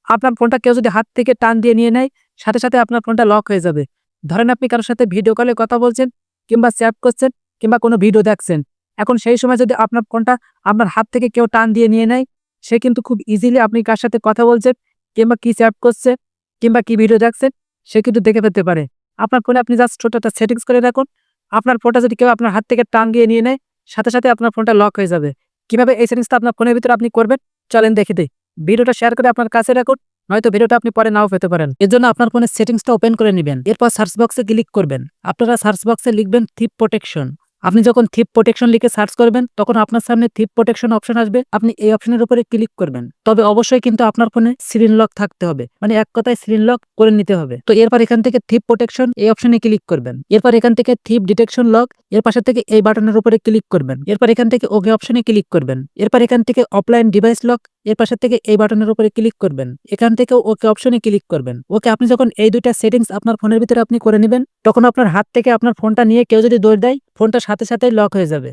আপনার ফোনটা কেউ যদি হাত থেকে টান দিয়ে নিয়ে নেয়, সাথে সাথে আপনার ফোনটা লক হয়ে যাবে। ধরেন আপনি কারোর সাথে ভিডিও কলে কথা বলছেন কিংবা চ্যাট করছেন কিংবা কোনো ভিডিও দেখছেন। এখন সেই সময় যদি আপনার ফোনটা আপনার হাত থেকে কেউ টান দিয়ে নিয়ে নেয়, সে কিন্তু খুব ইজিলি আপনি কার সাথে কথা বলছেন কিংবা কি চ্যাট করছে কিংবা কি ভিডিও দেখছেন সে কিন্তু দেখে ফেলতে পারে। আপনার ফোনে আপনি জাস্ট ছোট একটা সেটিংস করে রাখুন। আপনার ফোনটা যদি কেউ আপনার হাত থেকে টান দিয়ে নিয়ে নেয়, সাথে সাথে আপনার ফোনটা লক হয়ে যাবে। কিভাবে এই সেটিংসটা আপনার ফোনের ভিতরে আপনি করবেন চলেন দেখে দিই। ভিডিওটা শেয়ার করে আপনার কাছে রাখুন, নয়তো ভিডিওটা আপনি পরে নাও পেতে পারেন। এর জন্য আপনার ফোনের সেটিংসটা ওপেন করে নেবেন। এরপর সার্চ বক্সে ক্লিক করবেন। আপনারা সার্চ বক্সে লিখবেন থিপ প্রোটেকশন। আপনি যখন থিপ প্রোটেকশন লিখে সার্চ করবেন তখন আপনার সামনে থিপ প্রোটেকশন অপশন আসবে। আপনি এই অপশনের উপরে ক্লিক করবেন। তবে অবশ্যই কিন্তু আপনার ফোনে স্ক্রিন লক থাকতে হবে, মানে এক কথায় স্ক্রিন লক করে নিতে হবে। তো এরপর এখান থেকে থিপ প্রোটেকশন এই অপশনে ক্লিক করবেন। এরপর এখান থেকে থিপ ডিটেকশন লক এর পাশে থেকে এই বাটনের উপরে ক্লিক করবেন। এরপর এখান থেকে ওকে অপশনে ক্লিক করবেন। এরপর এখান থেকে অফলাইন ডিভাইস লক এর পাশে থেকে এই বাটনের উপরে ক্লিক করবেন। এখান থেকে ওকে অপশনে ক্লিক করবেন। ওকে আপনি যখন এই দুইটা সেটিংস আপনার ফোনের ভিতরে আপনি করে নেবেন, তখন আপনার হাত থেকে আপনার ফোনটা নিয়ে কেউ যদি দৌড় দেয়, ফোনটা সাথে সাথে লক হয়ে যাবে।